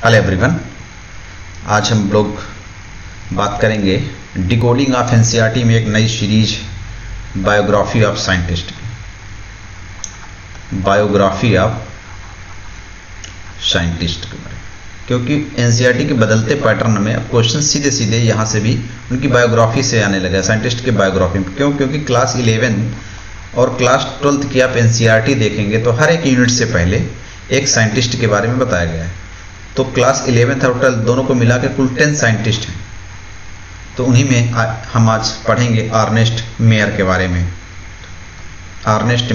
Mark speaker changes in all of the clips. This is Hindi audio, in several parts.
Speaker 1: हेलो एवरीवन, आज हम लोग बात करेंगे डिकोडिंग ऑफ एनसीईआरटी में एक नई सीरीज बायोग्राफी ऑफ साइंटिस्ट के बारे में, क्योंकि एनसीईआरटी के बदलते पैटर्न में अब क्वेश्चन सीधे सीधे यहाँ से भी उनकी बायोग्राफी से आने लगा, साइंटिस्ट के बायोग्राफी में। क्यों? क्योंकि क्लास 11 और क्लास 12 की आप एनसीईआरटी देखेंगे तो हर एक यूनिट से पहले एक साइंटिस्ट के बारे में बताया गया है। तो क्लास 11 और 12 दोनों को मिला के कुल 10 साइंटिस्ट हैं। तो उन्हीं में हम आज पढ़ेंगे अर्नेस्ट मेयर के बारे में। अर्नेस्ट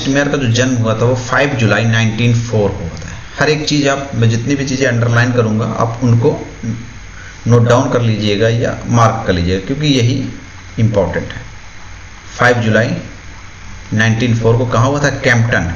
Speaker 1: मेयर का जो जन्म हुआ था वो 5 जुलाई 1904 को हुआ था। हर एक चीज़ मैं जितनी भी चीज़ें अंडरलाइन करूंगा आप उनको नोट डाउन कर लीजिएगा या मार्क कर लीजिएगा, क्योंकि यही इंपॉर्टेंट है। 5 जुलाई 1904 को कहाँ हुआ था? कैंपटन,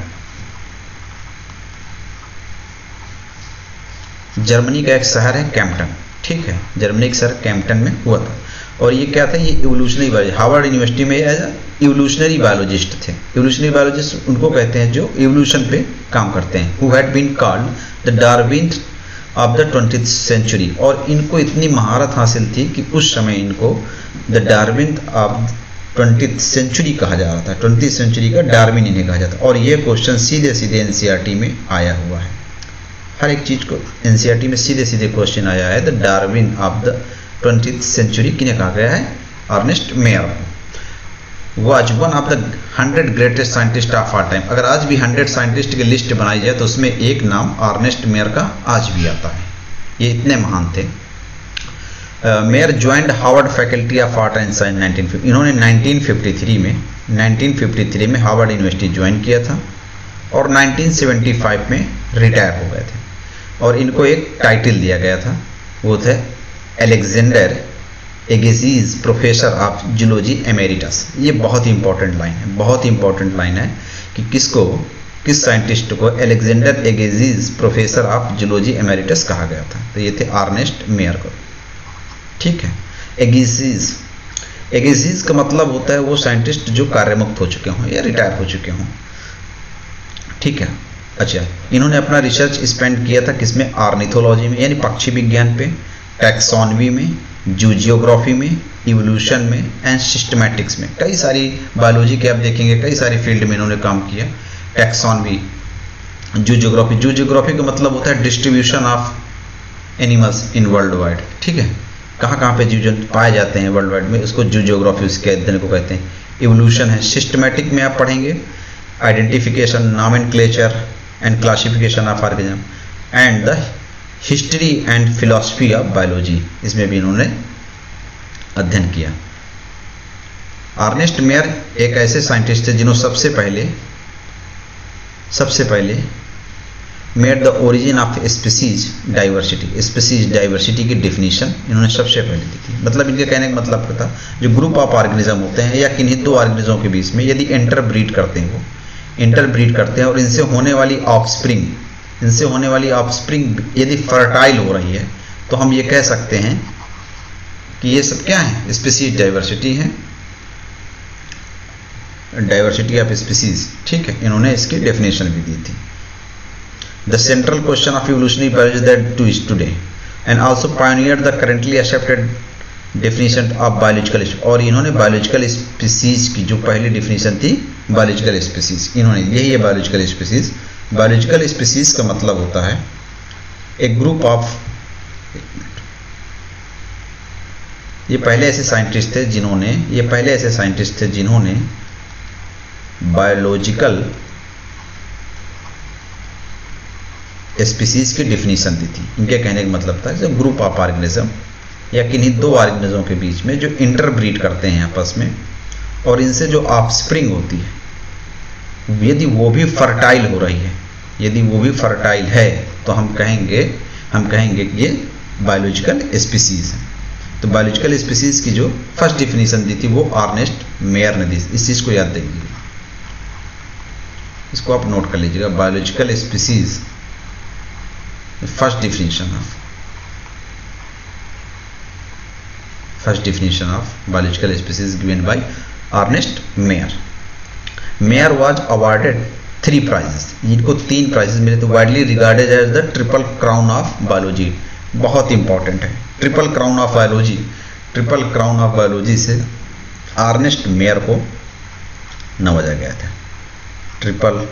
Speaker 1: जर्मनी का एक शहर है कैंपटन। ठीक है, जर्मनी के शहर कैंपटन में हुआ था। और ये क्या था? ये इवोल्यूशनरी बायोलॉजी, हार्वर्ड यूनिवर्सिटी में एज इवोल्यूशनरी बायोलॉजिस्ट थे। इवोल्यूशनरी बायोलॉजिस्ट उनको कहते हैं जो इवोल्यूशन पे काम करते हैं। Who had been called the Darwin of the 20th century. और इनको इतनी महारत हासिल थी कि उस समय इनको the Darwin of 20th century कहा जा रहा था। 20th सेंचुरी का डार्विन इन्हें कहा जाता है। और ये क्वेश्चन सीधे सीधे एनसीईआरटी में आया हुआ है। हर एक चीज को एनसीईआरटी में सीधे सीधे क्वेश्चन आया है। The Darwin of the 20th century किन्हें कहा गया है? Ernst Mayr. Was one of the 100 greatest scientist of our time. अगर आज भी 100 साइंटिस्ट की लिस्ट बनाई जाए तो उसमें एक नाम अर्नेस्ट मेयर का आज भी आता है। ये इतने महान थे। Mayor joined Harvard faculty of art and science 1950। इन्होंने 1953 में हार्वर्ड यूनिवर्सिटी ज्वाइन किया था और 1975 में रिटायर हो गए थे। और इनको एक टाइटल दिया गया था, वो थे Alexander Agassiz professor of zoology emeritus. ये बहुत इंपॉर्टेंट लाइन है, बहुत इंपॉर्टेंट लाइन है कि किस साइंटिस्ट को Alexander Agassiz professor of zoology emeritus कहा गया था। तो ये थे अर्नेस्ट मेयर को। ठीक है, एगेजीज का मतलब होता है वो साइंटिस्ट जो कार्यमुक्त हो चुके हों या रिटायर हो चुके हों। ठीक है, अच्छा, इन्होंने अपना रिसर्च स्पेंड किया था किसमें? ऑर्निथोलॉजी में, यानी पक्षी विज्ञान पे, टैक्सोनॉमी में, जूजियोग्राफी में, इवोल्यूशन में एंड सिस्टमैटिक्स में। कई सारी बायोलॉजी के आप देखेंगे कई सारी फील्ड में इन्होंने काम किया। टैक्सोनॉमी, जूजियोग्राफी का मतलब होता है distribution of animals in world wide. ठीक है, कहाँ कहाँ पे जीव जंतु पाए जाते हैं वर्ल्ड वाइड में, उसको जूजियोग्राफी उसके अध्ययन को कहते हैं। इवोल्यूशन है। सिस्टमैटिक में आप पढ़ेंगे identification, nomenclature and classification of organism and the history and philosophy of biology. इसमें भी इन्होंने अध्ययन किया। अर्नेस्ट मेयर एक ऐसे साइंटिस्ट थे जिन्होंने सबसे पहले made the origin of species diversity. Species diversity की डेफिनेशन इन्होंने सबसे पहले दी थी। मतलब इनके कहने का मतलब क्या था? जो ग्रुप ऑफ ऑर्गेनिज्म होते हैं या किन्हीं दो ऑर्गेनिज्मों के बीच में यदि इंटरब्रीड करते हैं, वो इंटरब्रीड करते हैं और इनसे होने वाली ऑफस्प्रिंग यदि फर्टाइल हो रही है तो हम ये कह सकते हैं कि ये सब क्या है? स्पीसीज डाइवर्सिटी है, डाइवर्सिटी ऑफ स्पीसीज। ठीक है, इन्होंने इसकी डेफिनेशन भी दी थी। The central question of evolutionary biology that to is today, and also pioneered the currently accepted definition of biological species। और इन्होंने बायोलॉजिकल स्पीसीज की जो पहली डेफिनेशन थी बायोलॉजिकल स्पीसीज, इन्होंने यही है बायोलॉजिकल स्पीसीज। बायोलॉजिकल स्पीसीज का मतलब होता है एक ग्रुप ऑफ, ये पहले ऐसे साइंटिस्ट थे जिन्होंने बायोलॉजिकल स्पीसीज की डेफिनेशन दी थी। इनके कहने का मतलब था जो ग्रुप ऑफ ऑर्गेनिज्म या किन्हीं दो ऑर्गेनिज्मों के बीच में जो इंटरब्रीड करते हैं आपस में और इनसे जो ऑफस्प्रिंग होती है यदि वो भी फर्टाइल हो रही है, यदि वो भी फर्टाइल है तो हम कहेंगे कि ये बायोलॉजिकल स्पीसीज है। तो बायोलॉजिकल स्पीसीज की जो फर्स्ट डेफिनेशन दी थी वो अर्नेस्ट मेयर ने दी। इस चीज को याद रखिएगा, इसको आप नोट कर लीजिएगा। Biological species first definition of biological species given by Ernest Mayr. Mayr was awarded 3 prizes, इनको 3 प्राइजेस मिले थे। Widely regarded as the triple crown of biology, बहुत इंपॉर्टेंट है। Triple crown of biology, triple crown of biology से अर्नेस्ट मेयर को नवाजा गया था। Triple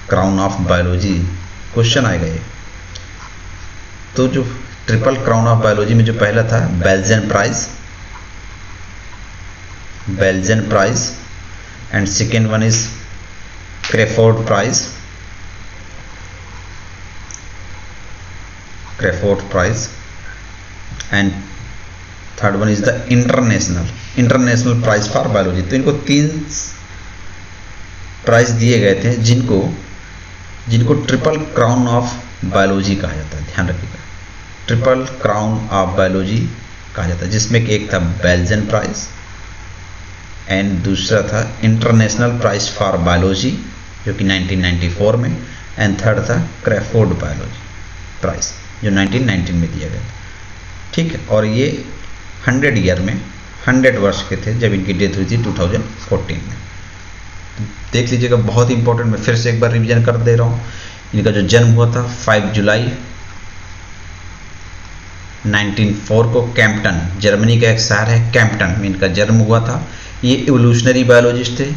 Speaker 1: crown of biology question आएगा ये। तो जो ट्रिपल क्राउन ऑफ बायोलॉजी में जो पहला था Belgian prize, Belgian prize, and second one is Crafoord prize, Crafoord prize, and third one is the international prize for biology. तो इनको 3 प्राइज दिए गए थे जिनको ट्रिपल क्राउन ऑफ बायोलॉजी कहा जाता है। ध्यान रखिएगा, ट्रिपल क्राउन ऑफ बायोलॉजी कहा जाता है, जिसमें कि एक था बेल्जियन प्राइज, एंड दूसरा था इंटरनेशनल प्राइज फॉर बायोलॉजी जो कि 1994 में, एंड थर्ड था क्रेफोर्ड बायोलॉजी प्राइज जो 1919 में दिया गया। ठीक है, और ये 100 ईयर में 100 वर्ष के थे जब इनकी डेथ हुई थी 2014 में। देख लीजिएगा, बहुत इंपॉर्टेंट। मैं फिर से एक बार रिवीजन कर दे रहा हूँ। इनका जो जन्म हुआ था 5 जुलाई 1904 को कैम्पटन, जर्मनी का एक शहर है कैम्पटन में इनका जन्म हुआ था। ये इवोल्यूशनरी बायोलॉजिस्ट थे।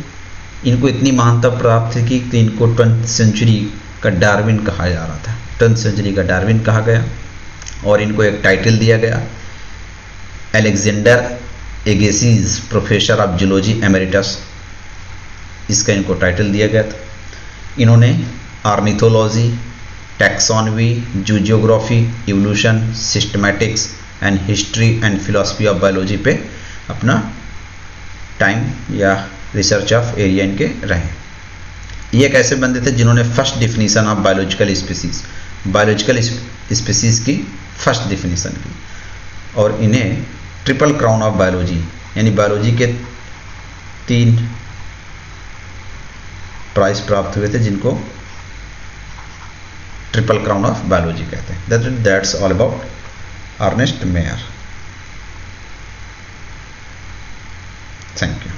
Speaker 1: इनको इतनी महानता प्राप्त थी कि इनको 20th सेंचुरी का डार्विन कहा जा रहा था, 10th सेंचुरी का डार्विन कहा गया। और इनको एक टाइटल दिया गया, Alexander Agassiz professor of zoology emeritus, इसका इनको टाइटल दिया गया था। इन्होंने ornithology, taxonomy, zoogeography, evolution, systematics and history and philosophy of biology पे अपना टाइम या रिसर्च ऑफ एरिया इनके रहे। ये एक ऐसे बंदे थे जिन्होंने first definition of biological species की फर्स्ट डिफिनीशन की, और इन्हें ट्रिपल क्राउन ऑफ बायोलॉजी यानी बायोलॉजी के 3 प्राइज प्राप्त हुए थे जिनको ट्रिपल क्राउन ऑफ बायोलॉजी कहते हैं। That's all about Ernst Mayr. Thank you.